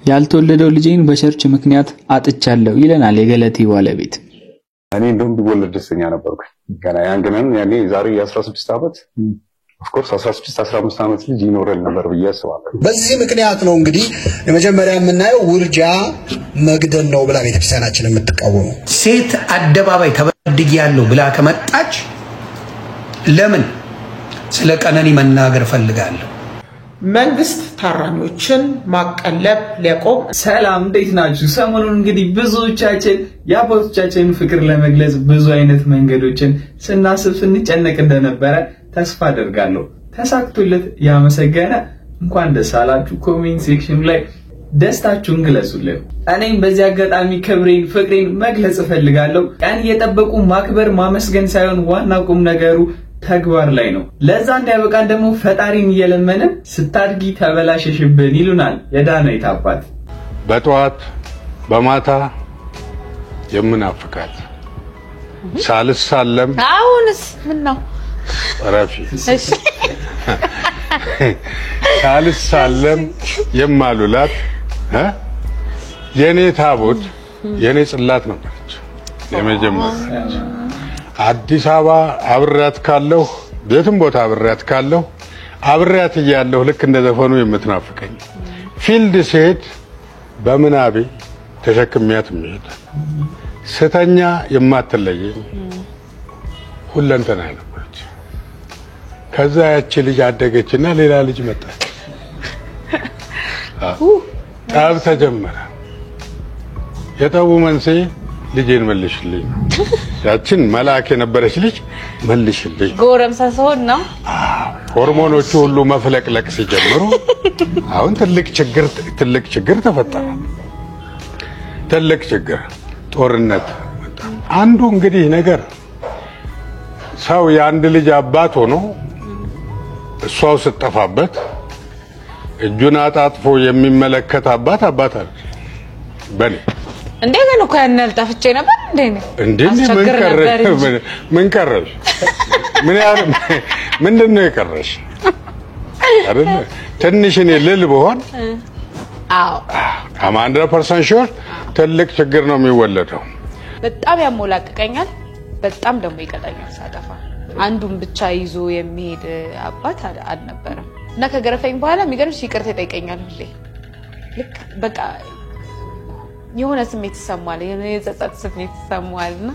ያልተወለደው ልጄን በቸርች ምክንያት አጥቻለሁ ይለናል የገለቴ ባለቤት። እኔ እንደውም ቢወለድ ደስተኛ ነበርኩ። ገና ያንገነን ያኔ ዛሬ 16 ዓመት of course 16 15 ዓመት ልጅ ይኖረን ነበር ብዬ አስባለሁ። በዚህ ምክንያት ነው እንግዲህ የመጀመሪያ የምናየው ውርጃ መግደል ነው ብላ ቤተክርስቲያናችን የምትቃወመው። ሴት አደባባይ ተበድያለሁ ብላ ከመጣች ለምን ስለ ቀነኒ መናገር ፈልጋለሁ። መንግስት ታራሚዎችን ማቀለብ ሊያቆም። ሰላም እንዴት ናችሁ? ሰሞኑን እንግዲህ ብዙዎቻችን የአባቶቻችንን ፍቅር ለመግለጽ ብዙ አይነት መንገዶችን ስናስብ ስንጨነቅ እንደነበረ ተስፋ አደርጋለሁ። ተሳክቶለት ያመሰገነ እንኳን ደስ አላችሁ። ኮሜንት ሴክሽን ላይ ደስታችሁን ግለጹልኝ። እኔም በዚህ አጋጣሚ ክብሬን ፍቅሬን መግለጽ ፈልጋለሁ። ቀን እየጠበቁ ማክበር ማመስገን ሳይሆን ዋና ቁም ነገሩ ተግባር ላይ ነው። ለዛ እንዲያበቃን ደግሞ ፈጣሪን እየለመንን ስታድጊ ተበላሸሽብን ይሉናል የዳናይት አባት። በጧት በማታ የምናፍቃት ሳልሳለም አሁንስ ምን ነው ረፊ ሳልሳለም የማሉላት የኔ ታቦት የኔ ጽላት ነበረች። የመጀመሪያ አዲስ አበባ አብሬያት ካለሁ ቤትም ቦታ አብሬያት ካለሁ አብሬያት እያለሁ ልክ እንደዘፈኑ የምትናፍቀኝ ፊልድ ሴት በመናቤ ተሸክሚያት ምሄድ ስተኛ የማትለየኝ ሁለንተና ነበረች። ከዛ ያቺ ልጅ አደገችና ሌላ ልጅ መጣች። ጠብ ተጀመረ። የጠቡ መንስኤ ልጄን መልሽልኝ። ያችን መልአክ የነበረች ልጅ መልሽልኝ። ጎረምሳ ሰውን ነው ሆርሞኖቹ ሁሉ መፍለቅለቅ ሲጀምሩ አሁን ትልቅ ችግር ተፈጠረ። ትልቅ ችግር ጦርነት መጣ። አንዱ እንግዲህ ነገር ሰው የአንድ ልጅ አባት ሆኖ እሷው ስትጠፋበት እጁን አጣጥፎ የሚመለከት አባት አይደል? በኔ እንደገና እኮ ያንል ጠፍቼ ነበር እንዴ ምን ቀረሽ? ምንድነው የቀረሽ? አይደል ትንሽ እኔ ልል በሆን አዎ 100% ሹር ትልቅ ችግር ነው የሚወለደው። በጣም ያሞላቀቀኛል፣ በጣም ደግሞ ይቀጣኛል ሳጠፋ። አንዱን ብቻ ይዞ የሚሄድ አባት አልነበረም እና ከገረፈኝ በኋላ የሚገርምሽ ይቅርታ ይጠይቀኛል ሁሌ። ልክ በቃ የሆነ ስሜት ይሰማል፣ የጸጸት ስሜት ይሰማልና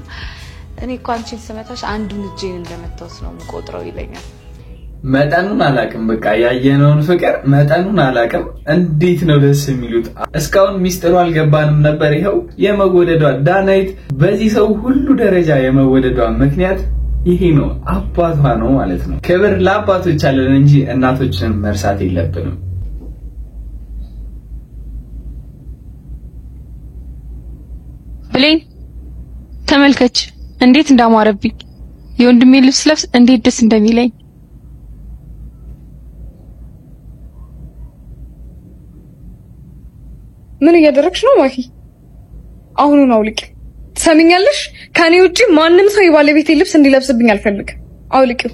እኔ እኮ አንቺን ስመታሽ አንዱን እጄን እንደመታውስ ነው የምቆጥረው ይለኛል። መጠኑን አላቅም። በቃ ያየነውን ፍቅር መጠኑን አላቅም። እንዴት ነው ደስ የሚሉት። እስካሁን ሚስጥሩ አልገባንም ነበር። ይሄው የመወደዷ ዳናይት በዚህ ሰው ሁሉ ደረጃ የመወደዷ ምክንያት ይሄ ነው፣ አባቷ ነው ማለት ነው። ክብር ለአባቶች አለን እንጂ እናቶችን መርሳት የለብንም። ብሌን ተመልከች እንዴት እንዳማረብኝ። የወንድሜ ልብስ ለብስ እንዴት ደስ እንደሚለኝ። ምን እያደረግሽ ነው ማሂ? አሁኑን አውልቂ። ትሰሚኛለሽ? ከኔ ውጪ ማንንም ሰው የባለቤቴ ልብስ እንዲለብስብኝ አልፈልግም። አውልቂው።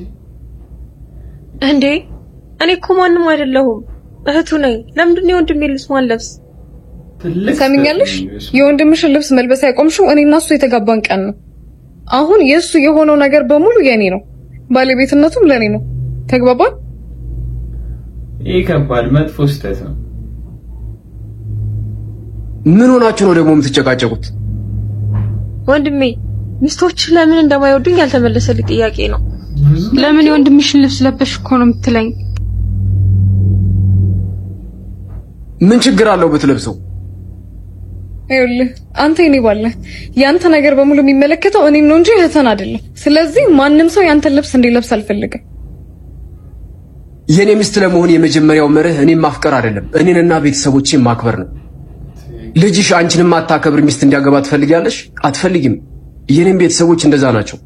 እንዴ እኔ እኮ ማንንም አይደለሁም፣ እህቱ ነኝ። ለምንድን ነው የወንድሜ ልብስ ማለብስ? ትሰሚኛለሽ? የወንድምሽን ልብስ መልበስ ያቆምሽው እኔና እሱ የተጋባን ቀን ነው። አሁን የሱ የሆነው ነገር በሙሉ የኔ ነው፣ ባለቤትነቱም ለኔ ነው። ተግባባን? ይሄ ከባድ መጥፎ ስህተት ነው። ምን ሆናችሁ ነው ደግሞ የምትጨቃጨቁት? ወንድሜ ሚስቶች ለምን እንደማይወዱኝ ያልተመለሰልኝ ጥያቄ ነው። ለምን የወንድምሽን ልብስ ለበሽ እኮ ነው የምትለኝ? ምን ችግር አለው ብትለብሰው? ይኸውልህ አንተ እኔ ባለ ያንተ ነገር በሙሉ የሚመለከተው እኔም ነው እንጂ እህተን አይደለም። ስለዚህ ማንም ሰው ያንተን ልብስ እንዲለብስ አልፈልግም። የኔ ሚስት ለመሆን የመጀመሪያው መርህ እኔን ማፍቀር አይደለም፣ እኔንና ቤተሰቦቼን ማክበር ነው። ልጅሽ አንቺንም ማታከብር ሚስት እንዲያገባ ትፈልጊያለሽ? አትፈልጊም። የኔም ቤተሰቦች እንደዛ ናቸው።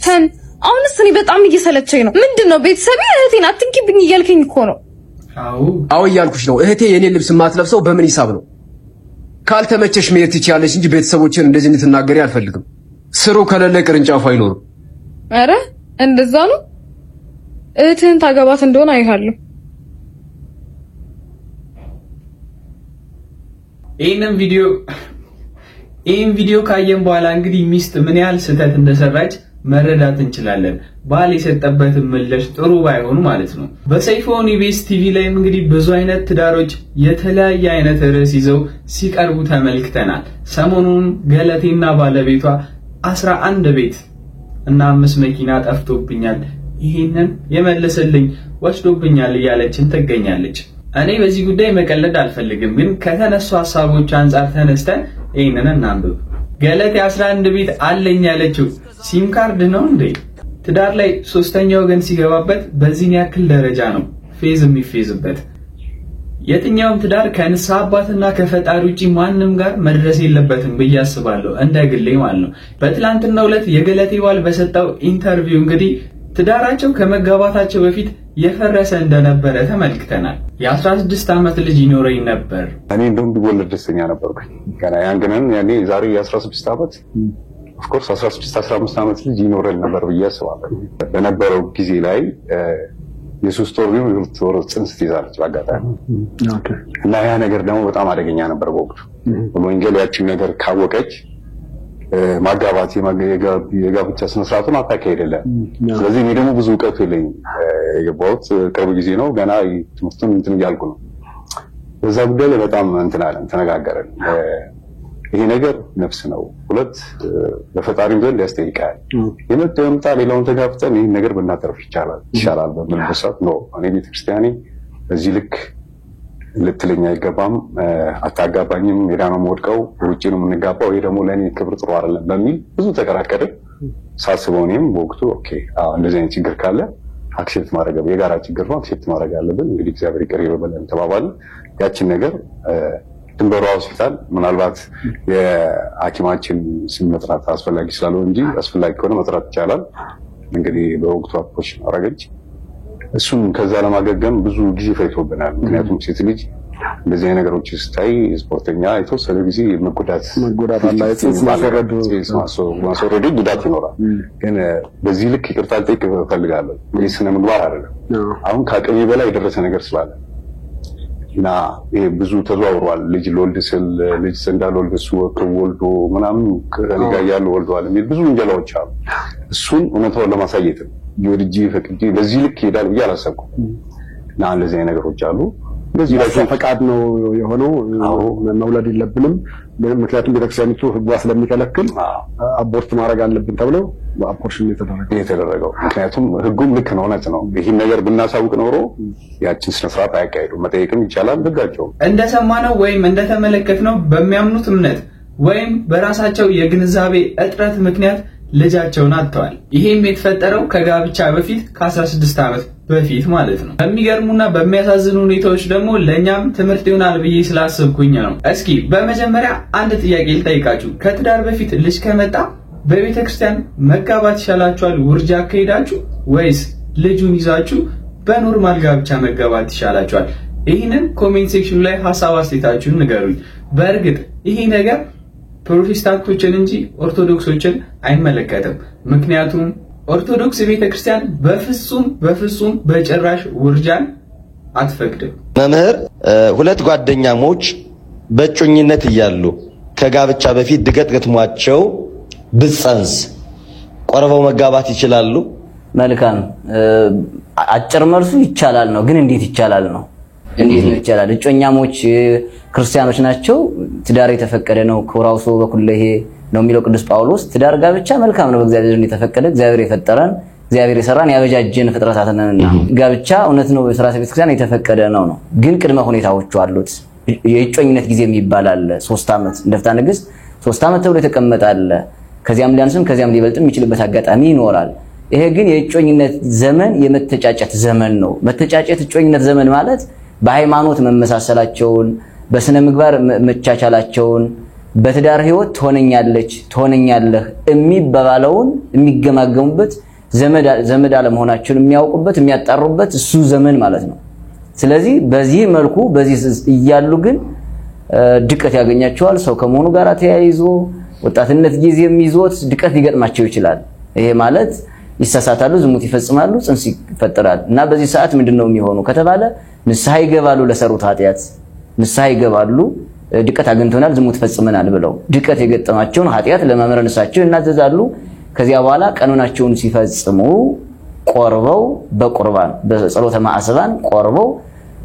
ተን አሁንስ እኔ በጣም እየሰለቸኝ ነው። ምንድነው ቤተሰቤ እህቴን አትንኪብኝ እያልከኝ እኮ ነው። አዎ እያልኩሽ ነው። እህቴ የኔ ልብስ ማትለብሰው በምን ሂሳብ ነው? ካልተመቸሽ መሄድ ትችያለሽ እንጂ ቤተሰቦችን እንደዚህ እንድትናገሪ አልፈልግም። ስሩ ከሌለ ቅርንጫፉ አይኖርም። አረ እንደዛ ነው። እህትህን ታገባት እንደሆነ አይሃለሁ። ይህን ቪዲዮ ካየን በኋላ እንግዲህ ሚስት ምን ያህል ስህተት እንደሰራች መረዳት እንችላለን። ባል የሰጠበትን ምላሽ ጥሩ ባይሆን ማለት ነው። በሰይፎን ኢቢኤስ ቲቪ ላይ እንግዲህ ብዙ አይነት ትዳሮች የተለያየ አይነት ርዕስ ይዘው ሲቀርቡ ተመልክተናል። ሰሞኑን ገለቴና ባለቤቷ 11 ቤት እና 5 መኪና ጠፍቶብኛል፣ ይሄንን የመለሰልኝ ወስዶብኛል እያለችን ትገኛለች። እኔ በዚህ ጉዳይ መቀለድ አልፈልግም፣ ግን ከተነሱ ሐሳቦች አንፃር ተነስተን ይሄንን እናንብብ። ገለቴ 11 ቤት አለኝ ያለችው ሲም ካርድ ነው እንዴ? ትዳር ላይ ሶስተኛ ወገን ሲገባበት በዚህን ያክል ደረጃ ነው ፌዝ የሚፌዝበት። የትኛውም ትዳር ከንስሐ አባትና ከፈጣሪ ውጪ ማንም ጋር መድረስ የለበትም ብዬ አስባለሁ፣ እንደግሌ ማለት ነው። በትላንትናው ዕለት የገለቴ ባል በሰጠው ኢንተርቪው እንግዲህ ትዳራቸው ከመጋባታቸው በፊት የፈረሰ እንደነበረ ተመልክተናል። የ16 ዓመት ልጅ ይኖረኝ ነበር። እኔ እንደውም ቢወለድ ደስተኛ ነበርኩኝ። ገና ያንገነን ያኔ ዛሬ የ16 ዓመት ኦፍ ኮርስ 16 15 ዓመት ልጅ ይኖረኝ ነበር ብዬ አስባለሁ። በነበረው ጊዜ ላይ የሶስት ወር ነው የወር ጽንስ ትይዛለች በአጋጣሚ እና ያ ነገር ደግሞ በጣም አደገኛ ነበር በወቅቱ። በወንጌል ያቺን ነገር ካወቀች ማጋባት የጋብቻ ስነ ስርዓቱን አታካሄደለም። ስለዚህ እኔ ደግሞ ብዙ ዕውቀት የለኝም። የገባሁት ቅርብ ጊዜ ነው፣ ገና ትምህርቱን እንትን እያልኩ ነው። በዛ ጉዳይ ላይ በጣም እንትን አለን ተነጋገርን። ይሄ ነገር ነፍስ ነው፣ ሁለት በፈጣሪም ዘንድ ያስጠይቃል። የመጣው የምጣ ሌላውን ተጋፍተን ይሄን ነገር ብናተርፍ ይሻላል በምልበት ሰዓት ነው እኔ ቤተክርስቲያኔ በዚህ ልክ ልትለኛ አይገባም፣ አታጋባኝም፣ ሄዳ ነው የምወድቀው፣ ውጪ ነው የምንጋባው፣ ይሄ ደግሞ ለእኔ ክብር ጥሩ አይደለም በሚል ብዙ ተከራከርን። ሳስበው እኔም በወቅቱ ኦኬ እንደዚህ አይነት ችግር ካለ አክሴፕት ማድረግ የጋራ ችግር ነው፣ አክሴፕት ማድረግ አለብን፣ እንግዲህ እግዚአብሔር ይቅር ይበለን ተባባልን። ያችን ነገር ድንበሯ ሆስፒታል ምናልባት የሐኪማችን ስም መጥራት አስፈላጊ ስላልሆነ እንጂ አስፈላጊ ከሆነ መጥራት ይቻላል። እንግዲህ በወቅቱ አፕሮች አረጋች። እሱን ከዛ ለማገገም ብዙ ጊዜ ፈይቶብናል። ምክንያቱም ሴት ልጅ እንደዚህ አይነት ነገሮች ስታይ ስፖርተኛ የተወሰነ ጊዜ መጎዳት ማስወረዱ ጉዳት ይኖራል። ግን በዚህ ልክ ይቅርታ ልጠይቅ እፈልጋለሁ። ይህ ስነ ምግባር አይደለም። አሁን ከአቅሜ በላይ የደረሰ ነገር ስላለ እና ይሄ ብዙ ተዘዋውሯል። ልጅ ልወልድ ስል ልጅ እንዳልወልድ እሱ ወልዶ ምናምን ከኔ ጋር ያሉ ወልደዋል የሚል ብዙ ወንጀላዎች አሉ። እሱን እውነታውን ለማሳየት ነው ይወድጂ ፈቅጂ በዚህ ልክ ይሄዳል ብዬ አላሰብኩም። እና እንደዚህ አይነት ነገሮች አሉ። በዚህ ላይ ፈቃድ ነው የሆነው። መውለድ የለብንም ምክንያቱም ቤተክርስቲያኒቱ ህጓ ስለሚከለክል አቦርት ማድረግ አለብን ተብሎ አፖርሽን የተደረገው። ምክንያቱም ህጉም ልክ ነው፣ እውነት ነው። ይሄን ነገር ብናሳውቅ ኖሮ ያችን ስነ ስርዓት አያካሂዱ መጠየቅም ይቻላል። ህጋቸው እንደሰማነው ወይም እንደተመለከትነው በሚያምኑት እምነት ወይም በራሳቸው የግንዛቤ እጥረት ምክንያት ልጃቸውን አጥተዋል። ይሄም የተፈጠረው ከጋብቻ በፊት ከ16 ዓመት በፊት ማለት ነው። በሚገርሙና በሚያሳዝኑ ሁኔታዎች ደግሞ ለኛም ትምህርት ይሆናል ብዬ ስላሰብኩኝ ነው። እስኪ በመጀመሪያ አንድ ጥያቄ ልጠይቃችሁ። ከትዳር በፊት ልጅ ከመጣ በቤተክርስቲያን መጋባት ይሻላችኋል ውርጃ ከሄዳችሁ ወይስ ልጁን ይዛችሁ በኖርማል ጋብቻ መጋባት ይሻላችኋል? ይሄንን ኮሜንት ሴክሽን ላይ ሐሳብ አስተያየታችሁን ንገሩኝ። በእርግጥ ይሄ ነገር ፕሮቴስታንቶችን እንጂ ኦርቶዶክሶችን አይመለከትም። ምክንያቱም ኦርቶዶክስ ቤተክርስቲያን በፍጹም በጭራሽ ውርጃን አትፈቅድም። መምህር ሁለት ጓደኛሞች በእጮኝነት እያሉ ከጋብቻ በፊት ድገት ገጥሟቸው ብጸንስ ቆርበው መጋባት ይችላሉ? መልካም አጭር መልሱ ይቻላል ነው። ግን እንዴት ይቻላል ነው? እንዴት ነው ይቻላል? እጮኛሞች ክርስቲያኖች ናቸው፣ ትዳር የተፈቀደ ነው። ኮራውሶ በኩለሄ ነው የሚለው ቅዱስ ጳውሎስ። ትዳር ጋብቻ መልካም ነው፣ በእግዚአብሔር ዘንድ የተፈቀደ፣ እግዚአብሔር የፈጠረን፣ እግዚአብሔር የሰራን ያበጃጀን ፍጥረታት ነንና ጋብቻ እውነት ነው በሥርዓተ ቤተክርስቲያን የተፈቀደ ነው። ግን ቅድመ ሁኔታዎች አሉት። የእጮኝነት ጊዜ የሚባል አለ። 3 ዓመት እንደፍታ ንግስት 3 ዓመት ተብሎ የተቀመጣል። ከዚያም ሊያንስም ከዚያም ሊበልጥም የሚችልበት አጋጣሚ ይኖራል። ይሄ ግን የእጮኝነት ዘመን የመተጫጨት ዘመን ነው። መተጫጨት እጮኝነት ዘመን ማለት በሃይማኖት መመሳሰላቸውን፣ በስነ ምግባር መቻቻላቸውን፣ በትዳር ህይወት ትሆነኛለህ የሚባባለውን የሚገማገሙበት ዘመድ አለመሆናቸውን የሚያውቁበት የሚያጣሩበት እሱ ዘመን ማለት ነው። ስለዚህ በዚህ መልኩ በዚህ እያሉ ግን ድቀት ያገኛቸዋል። ሰው ከመሆኑ ጋር ተያይዞ ወጣትነት ጊዜም ይዞት ድቀት ሊገጥማቸው ይችላል። ይሄ ማለት ይሳሳታሉ፣ ዝሙት ይፈጽማሉ፣ ጽንስ ይፈጠራል። እና በዚህ ሰዓት ምንድነው የሚሆነው ከተባለ ንስሐ ይገባሉ። ለሰሩት ኃጢያት ንስሐ ይገባሉ። ድቀት አግኝተናል ዝሙት ፈጽመናል ብለው ድቀት የገጠማቸውን ኃጢያት ለመመረንሳቸው እናዘዛሉ ከዚያ በኋላ ቀኖናቸውን ሲፈጽሙ ቆርበው በቁርባን በጸሎተ ማዕሰባን ቆርበው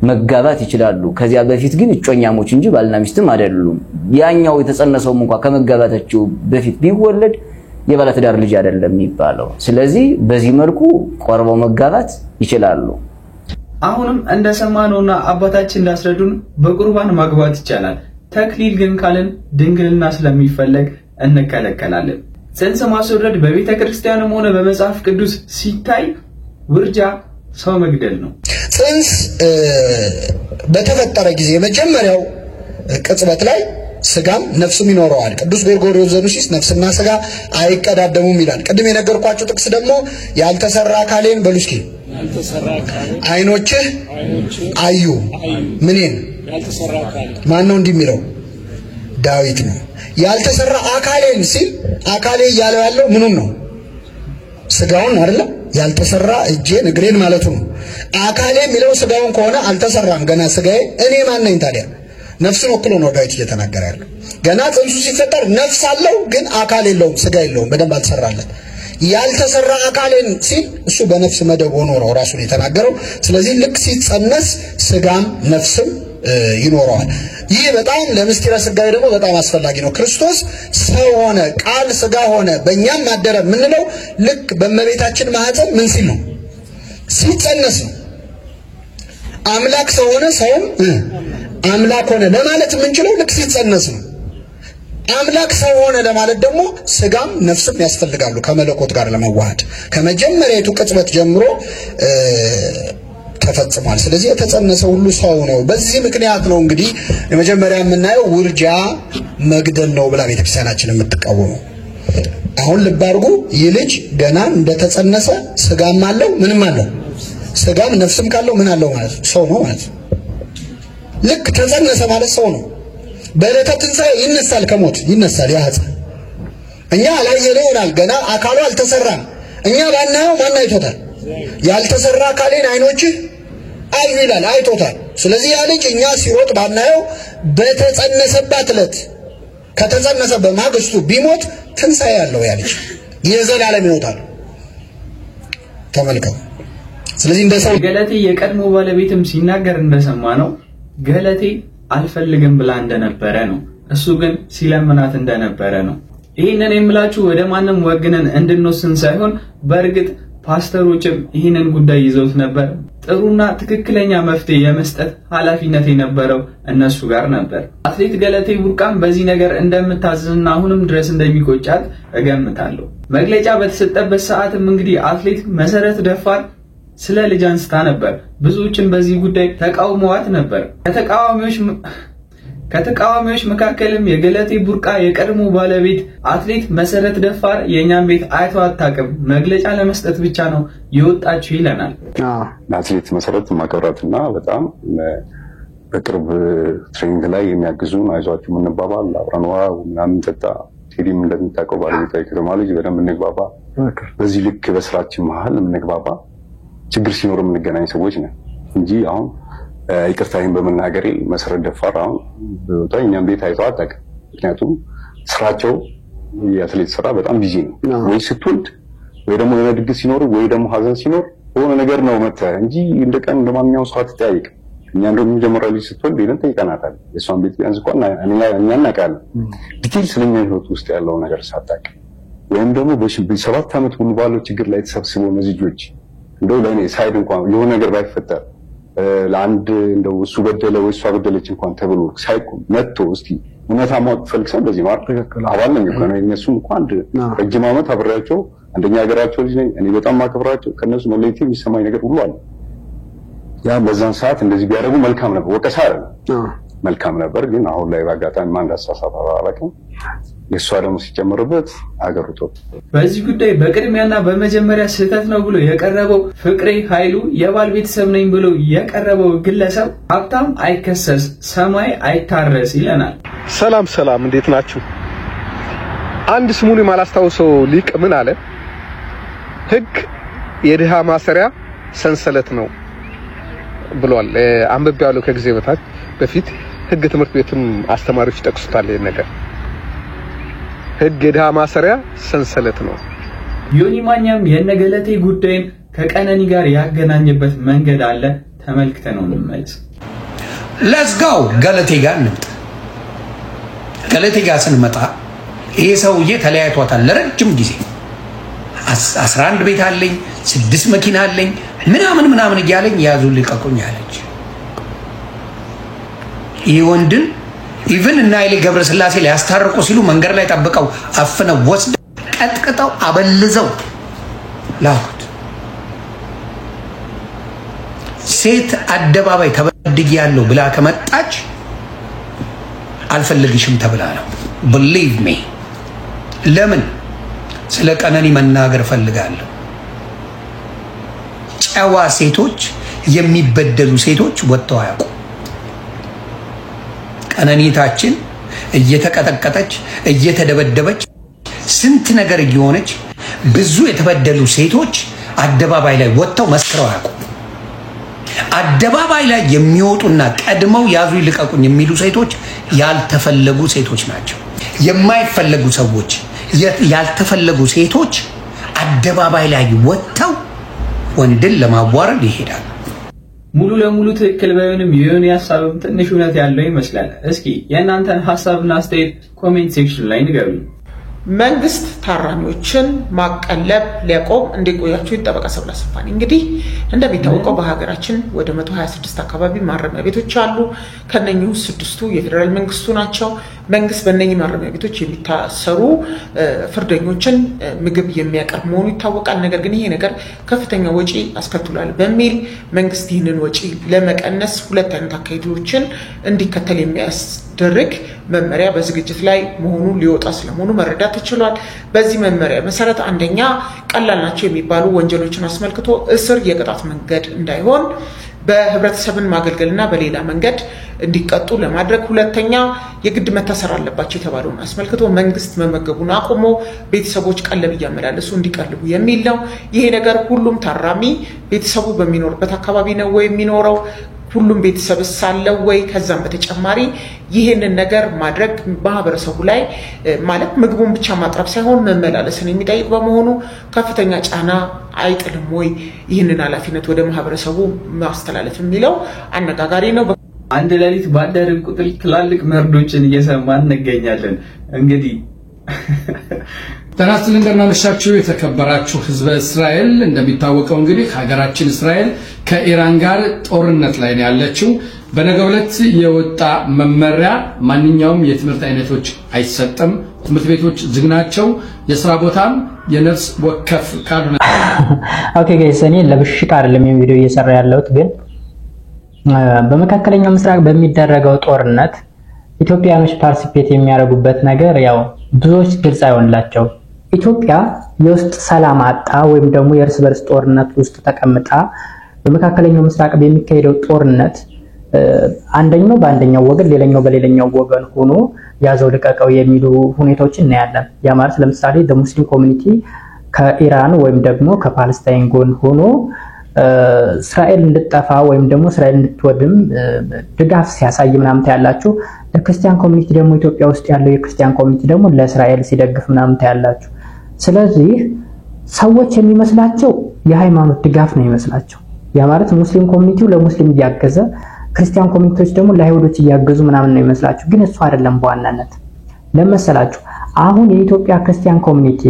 መጋባት ይችላሉ ከዚያ በፊት ግን እጮኛሞች እንጂ ባልና ሚስትም አይደሉም ያኛው የተጸነሰውም እንኳን ከመጋባታቸው በፊት ቢወለድ የባለ ትዳር ልጅ አይደለም የሚባለው ስለዚህ በዚህ መልኩ ቆርበው መጋባት ይችላሉ አሁንም እንደሰማነውና አባታችን እንዳስረዱን በቁርባን ማግባት ይቻላል ተክሊል ግን ካለን ድንግልና ስለሚፈለግ እንከለከላለን ጽንስ ማስወረድ በቤተ ክርስቲያንም ሆነ በመጽሐፍ ቅዱስ ሲታይ ውርጃ ሰው መግደል ነው ጽንስ በተፈጠረ ጊዜ መጀመሪያው ቅጽበት ላይ ስጋም ነፍስም ይኖረዋል ቅዱስ ጎርጎርዮስ ዘኑሲስ ነፍስና ስጋ አይቀዳደሙም ይላል ቅድም የነገርኳችሁ ጥቅስ ደግሞ ያልተሰራ አካሌን በሉስኪ ያልተሰራ አካሌ አይኖችህ አዩ ምንን ያልተሰራ አካሌ ማን ነው እንደሚለው ዳዊት ነው ያልተሰራ አካሌን ሲል አካሌ ያለው ያለው ምኑን ነው ስጋውን አይደለ ያልተሰራ እጄን እግሬን ማለቱ ነው አካሌ የሚለው ስጋውን ከሆነ አልተሰራም ገና ስጋዬ እኔ ማን ነኝ ታዲያ ነፍስን ወክሎ ነው ዳዊት እየተናገረ ያለው ገና ጽንሱ ሲፈጠር ነፍስ አለው ግን አካል የለውም ስጋ የለውም በደንብ አልተሰራለት ያልተሰራ አካሌን ሲል እሱ በነፍስ መደብ ሆኖ ነው ራሱን የተናገረው ስለዚህ ልክ ሲጸነስ ስጋም ነፍስም ይኖረዋል ይህ በጣም ለምስጢረ ስጋዌ ደግሞ በጣም አስፈላጊ ነው ክርስቶስ ሰው ሆነ ቃል ስጋ ሆነ በእኛም ማደረ ምንለው ልክ በመቤታችን ማህፀን ምን ሲል ነው ሲጸነስ ነው አምላክ ሰው ሆነ ሰውም አምላክ ሆነ ለማለት ምንችለው ልክ ሲጸነስ ነው አምላክ ሰው ሆነ ለማለት ደግሞ ስጋም ነፍስም ያስፈልጋሉ ከመለኮት ጋር ለመዋሃድ ከመጀመሪያቱ ቅጽበት ጀምሮ ተፈጽሟል ስለዚህ የተጸነሰው ሁሉ ሰው ነው በዚህ ምክንያት ነው እንግዲህ የመጀመሪያ የምናየው ውርጃ መግደል ነው ብላ ቤተክርስቲያናችን የምትቃወመው አሁን ልብ አድርጉ ይህ ልጅ ገና እንደተጸነሰ ስጋም አለው ምንም አለው ስጋም ነፍስም ካለው ምን አለው ማለት ሰው ነው ማለት ልክ ተጸነሰ ማለት ሰው ነው በዕለተ ትንሣኤ ይነሳል ከሞት ይነሳል ያ ሕፃን እኛ አላየነው ይሆናል ገና አካሉ አልተሰራም እኛ ባናየው ማን አይቶታል ያልተሰራ አካሌን አይኖችህ አዩ ይላል አይቶታል ስለዚህ ያ ልጅ እኛ ሲሮጥ ባናየው በተጸነሰባት ዕለት ከተጸነሰ በማግስቱ ቢሞት ትንሣኤ ያለው ያ ልጅ የዘላለም ይወጣል ተመልከቱ ስለዚህ እንደሰው ገለቴ የቀድሞ ባለቤትም ሲናገር እንደሰማ ነው ገለቴ አልፈልግም ብላ እንደነበረ ነው እሱ ግን ሲለምናት እንደነበረ ነው ይሄንን የምላችሁ ወደ ማንም ወግነን እንድንወስን ሳይሆን በእርግጥ ፓስተሮችም ይሄንን ጉዳይ ይዘውት ነበር ጥሩና ትክክለኛ መፍትሄ የመስጠት ኃላፊነት የነበረው እነሱ ጋር ነበር አትሌት ገለቴ ቡርቃም በዚህ ነገር እንደምታዝንና አሁንም ድረስ እንደሚቆጫት እገምታለሁ መግለጫ በተሰጠበት ሰዓትም እንግዲህ አትሌት መሰረት ደፋር ስለ ልጅ አንስታ ነበር ብዙዎችን በዚህ ጉዳይ ተቃውመዋት ነበር ከተቃዋሚዎች መካከልም የገለቴ ቡርቃ የቀድሞ ባለቤት አትሌት መሰረት ደፋር የኛን ቤት አይቶ አታውቅም መግለጫ ለመስጠት ብቻ ነው የወጣችው ይለናል አትሌት መሰረት ማቀራትና በጣም በቅርብ ትሬኒንግ ላይ የሚያግዙን አይዟችሁ ምንባባል አብረን ምናምን ጠጣ ቴዲም እንደምታውቀው ባለቤቷ የከተማ ልጅ በደንብ እንግባባ በዚህ ልክ በስራችን መሃል እንግባባ ችግር ሲኖር የምንገናኝ ሰዎች ነን እንጂ አሁን ይቅርታዬን በመናገሬ መሰረት ደፋር አሁን በእኛም ቤት አይቶ አታውቅም ምክንያቱም ስራቸው የአትሌት ስራ በጣም ቢዚ ነው ወይ ስትወልድ ወይ ደግሞ የሆነ ድግስ ሲኖር ወይ ደግሞ ሀዘን ሲኖር ሆነ ነገር ነው መተህ እንጂ እንደቀን እንደማንኛውም ሰው አትጠያይቅ እኛ እንደውም መጀመሪያ ልጅ ስትወልድ ይሄን ጠይቀናታል የሷን ቤት ቢያንስ እንኳን እኛ እናውቃለን ዲቴል ስለኛ ህይወት ውስጥ ያለው ነገር ሳታውቅ ወይም ደግሞ በ7 ዓመት ሙሉ ባለው ችግር ላይ ተሰብስበው መዝጆች እንደው ለኔ ሳይድ እንኳን የሆነ ነገር ባይፈጠር ለአንድ እንደው እሱ በደለ ወይ እሷ በደለች እንኳን ተብሎ ሳይቆ መጥቶ እስቲ እውነታ ማወቅ ፈልግ ሰው እንደዚህ ማለት አባል ነኝ እኮ ነው እነሱም እንኳን ረጅም ዓመት አብሬያቸው አንደኛ ሀገራቸው ልጅ ነኝ እኔ በጣም ማከብራቸው ከነሱ መለየት የሚሰማኝ ነገር ሁሉ አለ ያ በዛን ሰዓት እንደዚህ ቢያደርጉ መልካም ነበር ወቀሳ አይደለም መልካም ነበር ግን አሁን ላይ ባጋጣሚ ማን እንዳሳሳተ አላውቅም የሷ ደግሞ ሲጨምርበት አገሩቶ በዚህ ጉዳይ በቅድሚያና በመጀመሪያ ስህተት ነው ብሎ የቀረበው ፍቅሬ ኃይሉ የባል ቤተሰብ ነኝ ብሎ የቀረበው ግለሰብ ሀብታም አይከሰስ ሰማይ አይታረስ ይለናል ሰላም እንዴት ናችሁ አንድ ስሙን የማላስታውሰው ሊቅ ምን አለ ህግ የድሃ ማሰሪያ ሰንሰለት ነው ብሏል አንብቤ ያለው ከጊዜ በፊት ህግ ትምህርት ቤትም አስተማሪዎች ጠቅሱታል። ይሄን ነገር ህግ የድሃ ማሰሪያ ሰንሰለት ነው። ዮኒ ማኛም የነገለቴ ጉዳይን ከቀነኒ ጋር ያገናኘበት መንገድ አለ። ተመልክተነው እንመለስ። ሌትስ ጎ ገለቴ ጋር እንምጣ። ገለቴ ጋር ስንመጣ ይሄ ሰውዬ ተለያይቷታል ለረጅም ጊዜ 11 ቤት አለኝ 6 መኪና አለኝ ምናምን እያለኝ ያዙ ልቀቁኝ አለች። ይሄ ወንድን ኢቭን እና ኃይሌ ገብረስላሴ ላይ ያስታርቁ ሲሉ መንገድ ላይ ጠብቀው አፍነው ወስደው ቀጥቅጠው አበልዘው ላኩት። ሴት አደባባይ ተበድያለሁ ብላ ከመጣች አልፈልግሽም ተብላ ነው። believe me ለምን ስለ ቀነኒ መናገር ፈልጋለሁ። ጨዋ ሴቶች የሚበደሉ ሴቶች ወጥተው አያውቁ። ቀነኒታችን እየተቀጠቀጠች እየተደበደበች ስንት ነገር እየሆነች ብዙ የተበደሉ ሴቶች አደባባይ ላይ ወጥተው መስክረው አያውቁ። አደባባይ ላይ የሚወጡና ቀድመው ያዙ ይልቀቁኝ የሚሉ ሴቶች ያልተፈለጉ ሴቶች ናቸው። የማይፈለጉ ሰዎች ያልተፈለጉ ሴቶች አደባባይ ላይ ወጥተው ወንድን ለማዋረድ ይሄዳሉ። ሙሉ ለሙሉ ትክክል ባይሆንም የዮኒ ሐሳብም ትንሽ እውነት ያለው ይመስላል። እስኪ የእናንተን ሐሳብና አስተያየት ኮሜንት ሴክሽን ላይ ንገሩኝ። መንግስት ታራሚዎችን ማቀለብ ሊያቆም እንዲቆያቸው ይጠበቃል። ሰብለ ሰፋኒ እንግዲህ እንደሚታወቀው በሀገራችን ወደ 126 አካባቢ ማረሚያ ቤቶች አሉ። ከነኚሁ 6ቱ የፌደራል መንግስቱ ናቸው። መንግስት በእነኚህ ማረሚያ ቤቶች የሚታሰሩ ፍርደኞችን ምግብ የሚያቀርብ መሆኑ ይታወቃል። ነገር ግን ይሄ ነገር ከፍተኛ ወጪ አስከትሏል በሚል መንግስት ይህንን ወጪ ለመቀነስ ሁለት አይነት አካሄዶችን እንዲከተል የሚያስደርግ መመሪያ በዝግጅት ላይ መሆኑ ሊወጣ ስለመሆኑ መረዳት ተችሏል። በዚህ መመሪያ መሰረት አንደኛ ቀላል ናቸው የሚባሉ ወንጀሎችን አስመልክቶ እስር የቅጣት መንገድ እንዳይሆን በህብረተሰብን ማገልገልና በሌላ መንገድ እንዲቀጡ ለማድረግ፣ ሁለተኛ የግድ መታሰር አለባቸው የተባለውን አስመልክቶ መንግስት መመገቡን አቁሞ ቤተሰቦች ቀለብ እያመላለሱ እንዲቀልቡ የሚል ነው። ይሄ ነገር ሁሉም ታራሚ ቤተሰቡ በሚኖርበት አካባቢ ነው ወይ የሚኖረው? ሁሉም ቤተሰብ ሳለው ወይ? ከዛም በተጨማሪ ይሄንን ነገር ማድረግ ማህበረሰቡ ላይ ማለት ምግቡን ብቻ ማቅረብ ሳይሆን መመላለስን የሚጠይቅ በመሆኑ ከፍተኛ ጫና አይጥልም ወይ? ይህንን ኃላፊነት ወደ ማህበረሰቡ ማስተላለፍ የሚለው አነጋጋሪ ነው። አንድ ሌሊት ባደረን ቁጥር ትላልቅ መርዶችን እየሰማን እንገኛለን። እንግዲህ ተናስተን እንደምናመሻችሁ የተከበራችሁ ህዝበ እስራኤል፣ እንደሚታወቀው እንግዲህ ሀገራችን እስራኤል ከኢራን ጋር ጦርነት ላይ ነው ያለችው። በነገው ዕለት የወጣ መመሪያ ማንኛውም የትምህርት አይነቶች አይሰጥም፣ ትምህርት ቤቶች ዝግ ናቸው፣ የሥራ ቦታም የነፍስ ወከፍ ካልሆነ ኦኬ ጋይስ፣ እኔ ለብሽቅ አይደለም ይሄን ቪዲዮ እየሰራ ያለሁት፣ ግን በመካከለኛው ምስራቅ በሚደረገው ጦርነት ኢትዮጵያኖች ፓርቲሲፔት የሚያደርጉበት ነገር ያው ብዙዎች ግልጽ አይሆንላቸው። ኢትዮጵያ የውስጥ ሰላም አጣ ወይም ደግሞ የእርስ በርስ ጦርነት ውስጥ ተቀምጣ በመካከለኛው ምስራቅ በሚካሄደው ጦርነት አንደኛው በአንደኛው ወገን ሌላኛው በሌላኛው ወገን ሆኖ ያዘው ልቀቀው የሚሉ ሁኔታዎችን እናያለን። ያ ማለት ለምሳሌ ሙስሊም ኮሚኒቲ ከኢራን ወይም ደግሞ ከፓለስታይን ጎን ሆኖ እስራኤል እንድትጠፋ ወይም ደግሞ እስራኤል እንድትወድም ድጋፍ ሲያሳይ ምናምን ታያላችሁ። ለክርስቲያን ኮሚኒቲ ደግሞ ኢትዮጵያ ውስጥ ያለው የክርስቲያን ኮሚኒቲ ደግሞ ለእስራኤል ሲደግፍ ምናምን ታያላችሁ። ስለዚህ ሰዎች የሚመስላቸው የሃይማኖት ድጋፍ ነው ይመስላቸው። ያ ማለት ሙስሊም ኮሚኒቲው ለሙስሊም እያገዘ ክርስቲያን ኮሚኒቲዎች ደግሞ ለአይሁዶች እያገዙ ምናምን ነው ይመስላችሁ። ግን እሱ አይደለም። በዋናነት ለመሰላችሁ አሁን የኢትዮጵያ ክርስቲያን ኮሚኒቲ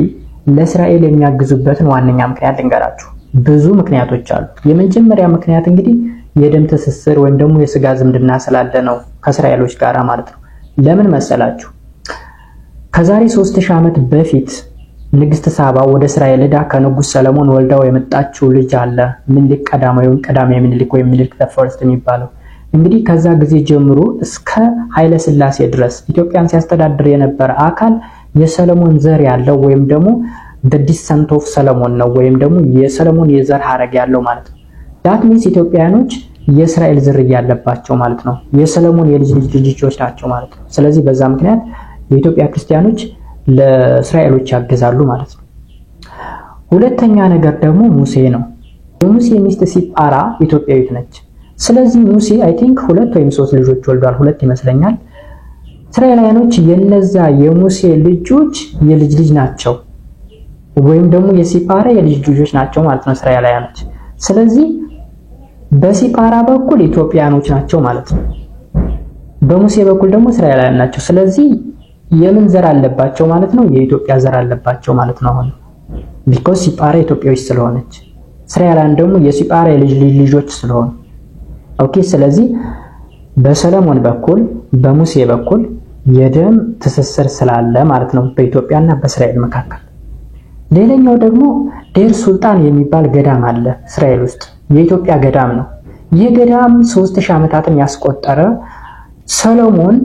ለእስራኤል የሚያግዙበትን ዋነኛ ምክንያት ልንገራችሁ። ብዙ ምክንያቶች አሉ። የመጀመሪያ ምክንያት እንግዲህ የደም ትስስር ወይም ደግሞ የስጋ ዝምድና ስላለ ነው ከእስራኤሎች ጋር ማለት ነው። ለምን መሰላችሁ? ከዛሬ 3000 ዓመት በፊት ንግስት ሳባ ወደ እስራኤል ሄዳ ከንጉስ ሰለሞን ወልዳው የመጣችው ልጅ አለ ምኒልክ ቀዳማዊ ወይም ቀዳማዊ ምኒልክ ወይም ሚኒሊክ ዘ ፈርስት የሚባለው። እንግዲህ ከዛ ጊዜ ጀምሮ እስከ ኃይለ ሥላሴ ድረስ ኢትዮጵያን ሲያስተዳድር የነበረ አካል የሰለሞን ዘር ያለው ወይም ደግሞ the descent of ሰለሞን ነው ወይም ደግሞ የሰለሞን የዘር ሐረግ ያለው ማለት ነው። ዳት ሚንስ ኢትዮጵያኖች የእስራኤል ዝርያ ያለባቸው ማለት ነው። የሰለሞን የልጅ ልጆች ናቸው ማለት ነው። ስለዚህ በዛ ምክንያት የኢትዮጵያ ክርስቲያኖች ለእስራኤሎች ያገዛሉ ማለት ነው። ሁለተኛ ነገር ደግሞ ሙሴ ነው። የሙሴ ሚስት ሲጳራ ኢትዮጵያዊት ነች። ስለዚህ ሙሴ አይ ቲንክ 2 ወይም 3 ልጆች ወልዷል፣ 2 ይመስለኛል። እስራኤላውያኖች የነዛ የሙሴ ልጆች የልጅ ልጅ ናቸው ወይም ደግሞ የሲፓራ የልጅ ልጆች ናቸው ማለት ነው እስራኤላውያኖች። ስለዚህ በሲፓራ በኩል ኢትዮጵያኖች ናቸው ማለት ነው፣ በሙሴ በኩል ደግሞ እስራኤላውያን ናቸው። ስለዚህ የምን ዘር አለባቸው ማለት ነው? የኢትዮጵያ ዘር አለባቸው ማለት ነው። አሁን ቢኮዝ ሲፓራ ኢትዮጵያዊ ስለሆነች እስራኤላውያን ደግሞ የሲፓራ የልጅ ልጆች ስለሆኑ ኦኬ። ስለዚህ በሰለሞን በኩል በሙሴ በኩል የደም ትስስር ስላለ ማለት ነው በኢትዮጵያና በእስራኤል መካከል። ሌላኛው ደግሞ ዴር ሱልጣን የሚባል ገዳም አለ እስራኤል ውስጥ፣ የኢትዮጵያ ገዳም ነው። ይህ ገዳም 3000 ዓመታትን ያስቆጠረ ሰሎሞን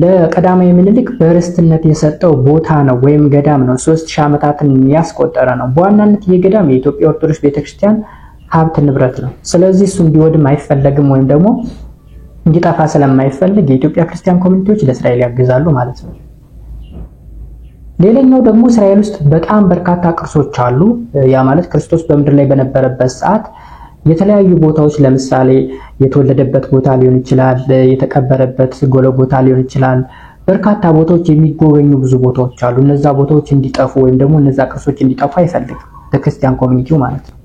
ለቀዳማዊ ምኒልክ በርስትነት የሰጠው ቦታ ነው ወይም ገዳም ነው። 3000 ዓመታትን ያስቆጠረ ነው። በዋናነት ይህ ገዳም የኢትዮጵያ ኦርቶዶክስ ቤተክርስቲያን ሀብት ንብረት ነው። ስለዚህ እሱ እንዲወድም አይፈለግም ወይም ደግሞ እንዲጠፋ ስለማይፈልግ የኢትዮጵያ ክርስቲያን ኮሚኒቲዎች ለእስራኤል ያግዛሉ ማለት ነው። ሌላኛው ደግሞ እስራኤል ውስጥ በጣም በርካታ ቅርሶች አሉ። ያ ማለት ክርስቶስ በምድር ላይ በነበረበት ሰዓት የተለያዩ ቦታዎች ለምሳሌ የተወለደበት ቦታ ሊሆን ይችላል፣ የተቀበረበት ጎልጎታ ሊሆን ይችላል። በርካታ ቦታዎች የሚጎበኙ ብዙ ቦታዎች አሉ። እነዛ ቦታዎች እንዲጠፉ ወይም ደግሞ እነዛ ቅርሶች እንዲጠፉ አይፈልግም ክርስቲያን ኮሚኒቲው ማለት ነው።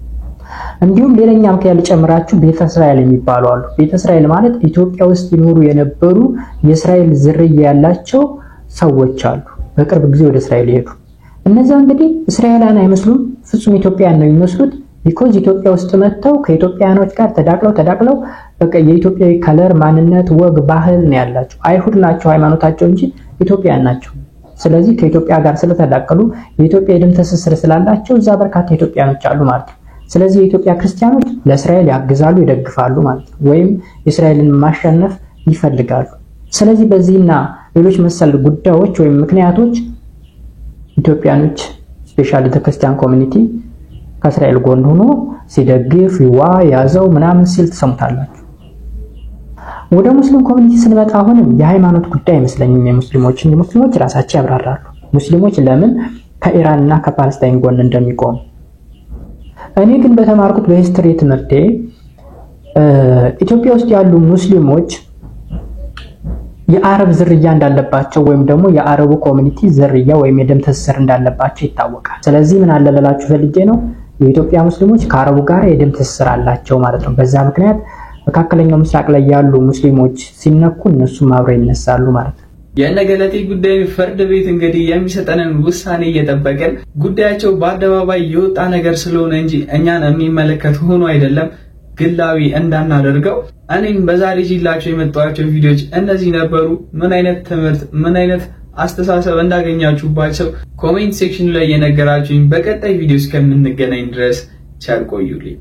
እንዲሁም ሌላኛ ምክንያት ጨምራችሁ ቤተ እስራኤል የሚባሉ አሉ። ቤተ እስራኤል ማለት ኢትዮጵያ ውስጥ ይኖሩ የነበሩ የእስራኤል ዝርያ ያላቸው ሰዎች አሉ፣ በቅርብ ጊዜ ወደ እስራኤል ይሄዱ። እነዛ እንግዲህ እስራኤላውያን አይመስሉም፣ ፍጹም ኢትዮጵያውያን ነው የሚመስሉት። ቢኮዝ ኢትዮጵያ ውስጥ መጥተው ከኢትዮጵያኖች ጋር ተዳቅለው በቃ የኢትዮጵያዊ ከለር፣ ማንነት፣ ወግ፣ ባህል ነው ያላቸው። አይሁድ ናቸው ሃይማኖታቸው እንጂ ኢትዮጵያውያን ናቸው። ስለዚህ ከኢትዮጵያ ጋር ስለተዳቀሉ የኢትዮጵያ የደም ትስስር ስላላቸው እዛ በርካታ ኢትዮጵያኖች አሉ ማለት ነው። ስለዚህ የኢትዮጵያ ክርስቲያኖች ለእስራኤል ያግዛሉ፣ ይደግፋሉ ማለት ነው፣ ወይም የእስራኤልን ማሸነፍ ይፈልጋሉ። ስለዚህ በዚህና ሌሎች መሰል ጉዳዮች ወይም ምክንያቶች ኢትዮጵያኖች ስፔሻሊ ክርስቲያን ኮሚኒቲ ከእስራኤል ጎን ሆኖ ሲደግፍ ይዋ ያዘው ምናምን ሲል ተሰምታላችሁ። ወደ ሙስሊም ኮሚኒቲ ስንመጣ አሁንም የሃይማኖት ጉዳይ አይመስለኝም። ሙስሊሞች ራሳቸው ያብራራሉ። ሙስሊሞች ለምን ከኢራን እና ከፓለስታይን ጎን እንደሚቆሙ። እኔ ግን በተማርኩት በሂስትሪ ትምህርቴ ኢትዮጵያ ውስጥ ያሉ ሙስሊሞች የአረብ ዝርያ እንዳለባቸው ወይም ደግሞ የአረቡ ኮሚኒቲ ዝርያ ወይም የደም ትስስር እንዳለባቸው ይታወቃል። ስለዚህ ምን አለ ልላችሁ ፈልጌ ነው የኢትዮጵያ ሙስሊሞች ከአረቡ ጋር የደም ትስስር አላቸው ማለት ነው። በዛ ምክንያት መካከለኛው ምስራቅ ላይ ያሉ ሙስሊሞች ሲነኩ እነሱም አብረው ይነሳሉ ማለት ነው። የነገለቴ ጉዳይ ፍርድ ቤት እንግዲህ የሚሰጠንን ውሳኔ እየጠበቀን ጉዳያቸው በአደባባይ የወጣ ነገር ስለሆነ እንጂ እኛን የሚመለከት ሆኖ አይደለም ግላዊ እንዳናደርገው። እኔም በዛሬ ይላችሁ የመጣኋቸው ቪዲዮዎች እነዚህ ነበሩ። ምን አይነት ትምህርት ምን አይነት አስተሳሰብ እንዳገኛችሁባቸው ኮሜንት ሴክሽን ላይ የነገራችሁኝ። በቀጣይ ቪዲዮ እስከምንገናኝ ድረስ ቸር ቆዩልኝ።